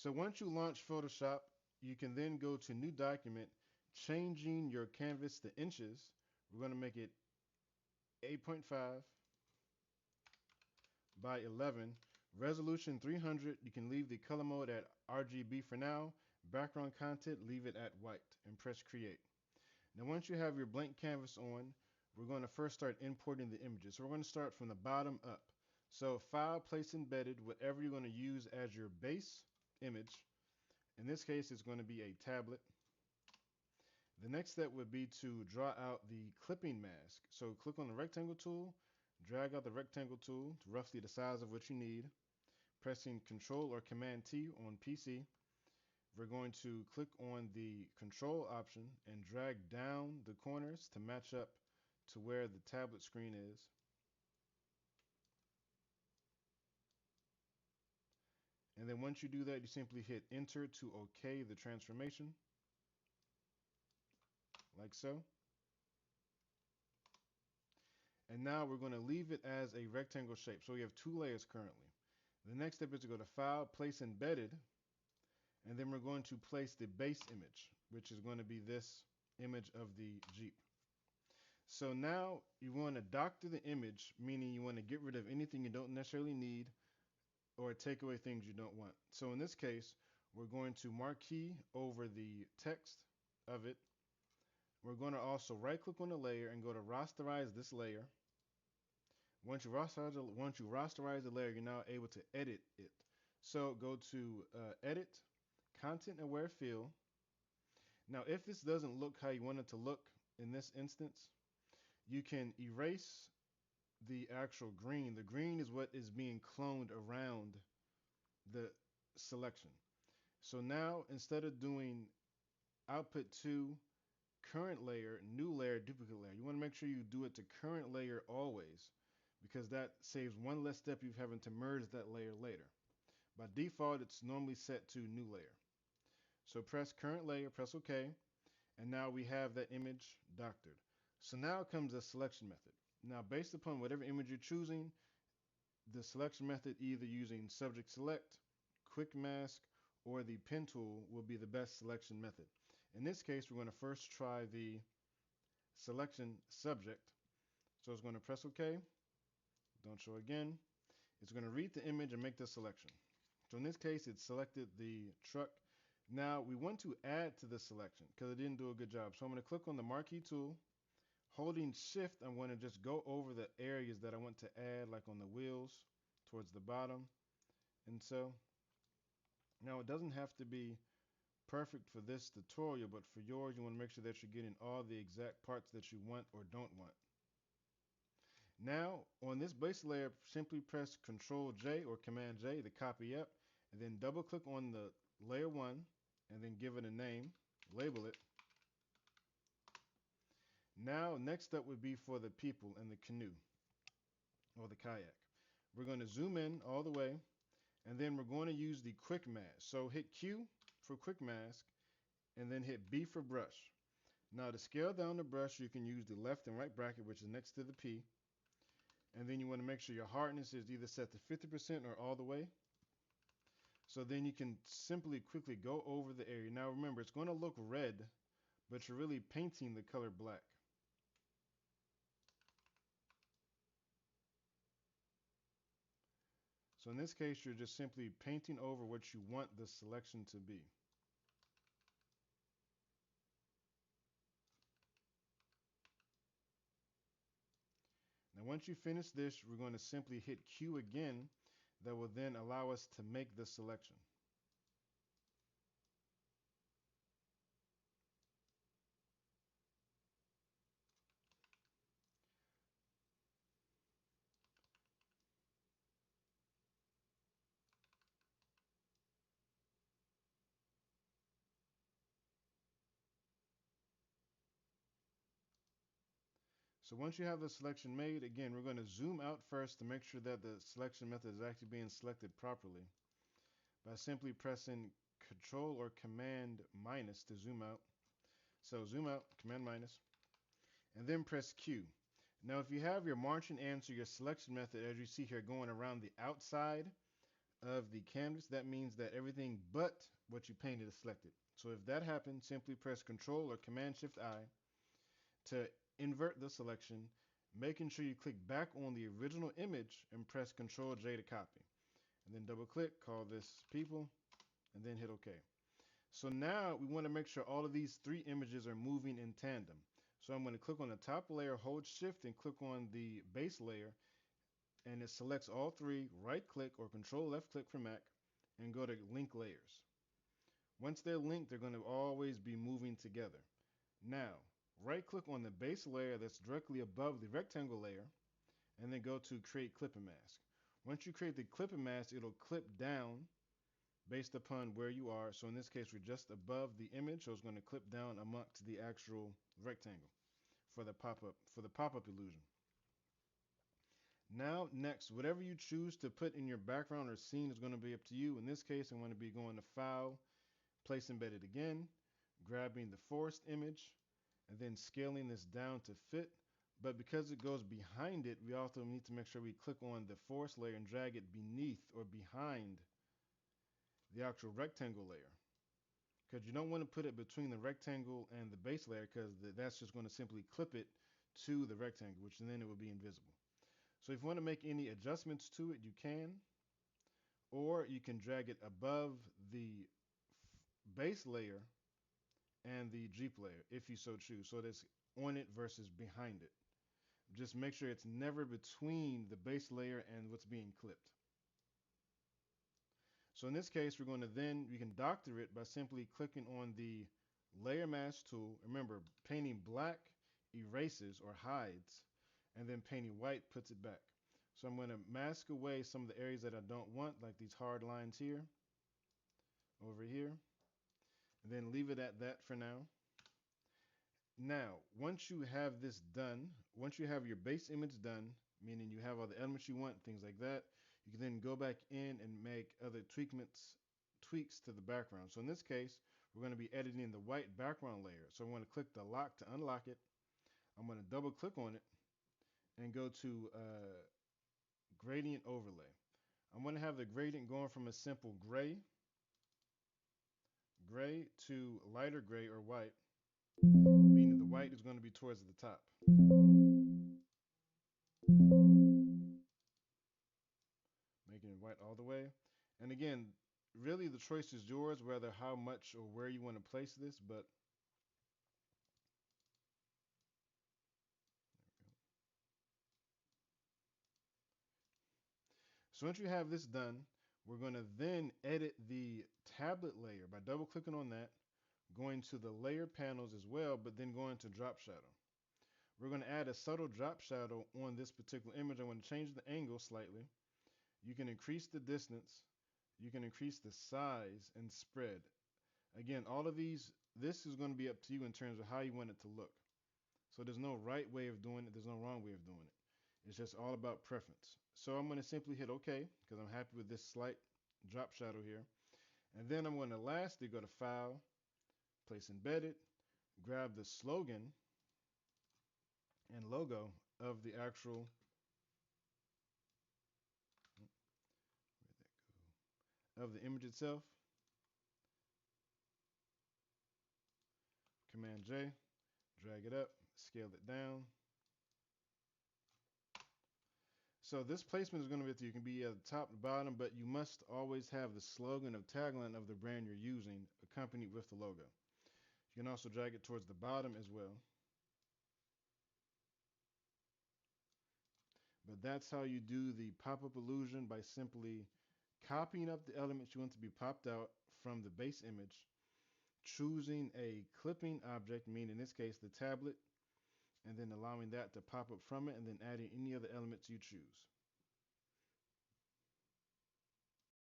So once you launch Photoshop, you can then go to New Document, changing your canvas to inches. We're going to make it 8.5 by 11. Resolution 300. You can leave the color mode at RGB for now. Background content, leave it at white, and press create. Now once you have your blank canvas on, we're going to first start importing the images. So we're going to start from the bottom up. So file, place embedded, whatever you're going to use as your base image. In this case, it's going to be a tablet. The next step would be to draw out the clipping mask. So click on the rectangle tool, drag out the rectangle tool to roughly the size of what you need. Pressing Control or Command T on PC, we're going to click on the control option and drag down the corners to match up to where the tablet screen is. And then once you do that, you simply hit enter to OK the transformation, like so. And now we're going to leave it as a rectangle shape. So we have two layers currently. The next step is to go to File, Place Embedded, and then we're going to place the base image, which is going to be this image of the Jeep. So now you want to doctor the image, meaning you want to get rid of anything you don't necessarily need or take away things you don't want. So in this case, we're going to marquee over the text of it. We're going to also right click on the layer and go to rasterize this layer. Once you rasterize the layer, you're now able to edit it. So go to Edit, Content Aware Fill. Now, if this doesn't look how you want it to look in this instance, you can erase the actual green. The green is what is being cloned around the selection. So now, instead of doing output to current layer, new layer, duplicate layer, you want to make sure you do it to current layer always, because that saves one less step of having to merge that layer later. By default, it's normally set to new layer. So press current layer, press OK, and now we have that image doctored. So now comes the selection method. Now, based upon whatever image you're choosing, the selection method, either using subject select, quick mask, or the pen tool, will be the best selection method. In this case, we're going to first try the selection subject. So it's going to press OK. Don't show again. It's going to read the image and make the selection. So in this case, it selected the truck. Now we want to add to the selection because it didn't do a good job. So I'm going to click on the marquee tool. Holding shift, I'm going to just go over the areas that I want to add, like on the wheels towards the bottom. And so now it doesn't have to be perfect for this tutorial, but for yours, you want to make sure that you're getting all the exact parts that you want or don't want. Now on this base layer, simply press Control J or Command J to copy up, and then double click on the layer 1 and then give it a name, label it. Now next up would be for the people and the canoe or the kayak. We're going to zoom in all the way, and then we're going to use the quick mask. So hit Q for quick mask and then hit B for brush. Now to scale down the brush, you can use the left and right bracket, which is next to the P. And then you want to make sure your hardness is either set to 50% or all the way. So then you can simply quickly go over the area. Now remember, it's going to look red, but you're really painting the color black. So in this case, you're just simply painting over what you want the selection to be. Now once you finish this, we're going to simply hit Q again. That will then allow us to make the selection. So once you have the selection made, again, we're going to zoom out first to make sure that the selection method is actually being selected properly by simply pressing Control or Command minus to zoom out. So zoom out, Command minus, and then press Q. Now if you have your marching ants or your selection method, as you see here, going around the outside of the canvas, that means that everything but what you painted is selected. So if that happens, simply press Control or Command Shift I to invert the selection, making sure you click back on the original image and press Control J to copy. And then double click, call this people, and then hit OK. So now we want to make sure all of these three images are moving in tandem. So I'm going to click on the top layer, hold Shift, and click on the base layer, and it selects all three. Right click or Control left click for Mac, and go to Link Layers. Once they're linked, they're going to always be moving together. Now, right click on the base layer that's directly above the rectangle layer, and then go to Create Clipping Mask. Once you create the clipping mask, it'll clip down based upon where you are. So in this case, we're just above the image, so it's going to clip down amongst the actual rectangle for the pop-up illusion. Now, next, whatever you choose to put in your background or scene is going to be up to you. In this case, I'm going to be going to File, Place Embedded again, grabbing the forest image, and then scaling this down to fit. But because it goes behind it, we also need to make sure we click on the forest layer and drag it beneath or behind the actual rectangle layer. Because you don't want to put it between the rectangle and the base layer, because that's just going to simply clip it to the rectangle, which then it will be invisible. So if you want to make any adjustments to it, you can, or you can drag it above the base layer and the Jeep layer if you so choose. So that's on it versus behind it. Just make sure it's never between the base layer and what's being clipped. So in this case, we're going to we can doctor it by simply clicking on the Layer Mask tool. Remember, painting black erases or hides, and then painting white puts it back. So I'm going to mask away some of the areas that I don't want, like these hard lines here, over here, and then leave it at that for now. Now, once you have this done, once you have your base image done, meaning you have all the elements you want, things like that, you can then go back in and make other tweaks to the background. So in this case, we're going to be editing the white background layer. So I'm going to click the lock to unlock it. I'm going to double click on it and go to gradient overlay. I'm going to have the gradient going from a simple gray to lighter gray or white, meaning the white is going to be towards the top. Making it white all the way. And again, really the choice is yours, whether how much or where you want to place this, but so once you have this done, we're going to then edit the tablet layer by double clicking on that, going to the layer panels as well, but then going to drop shadow. We're going to add a subtle drop shadow on this particular image. I'm going to change the angle slightly. You can increase the distance, you can increase the size and spread. Again, all of these, this is going to be up to you in terms of how you want it to look. So there's no right way of doing it, there's no wrong way of doing it. It's just all about preference. So I'm going to simply hit OK because I'm happy with this slight drop shadow here. And then I'm going to lastly go to File, Place Embedded, grab the slogan and logo of the actual of the image itself. Command J, drag it up, scale it down. So this placement is going to be up to you. It can be at the top and bottom, but you must always have the slogan or tagline of the brand you're using accompanied with the logo. You can also drag it towards the bottom as well. But that's how you do the pop-up illusion, by simply copying up the elements you want to be popped out from the base image, choosing a clipping object, meaning in this case the tablet, and then allowing that to pop up from it, and then adding any other elements you choose.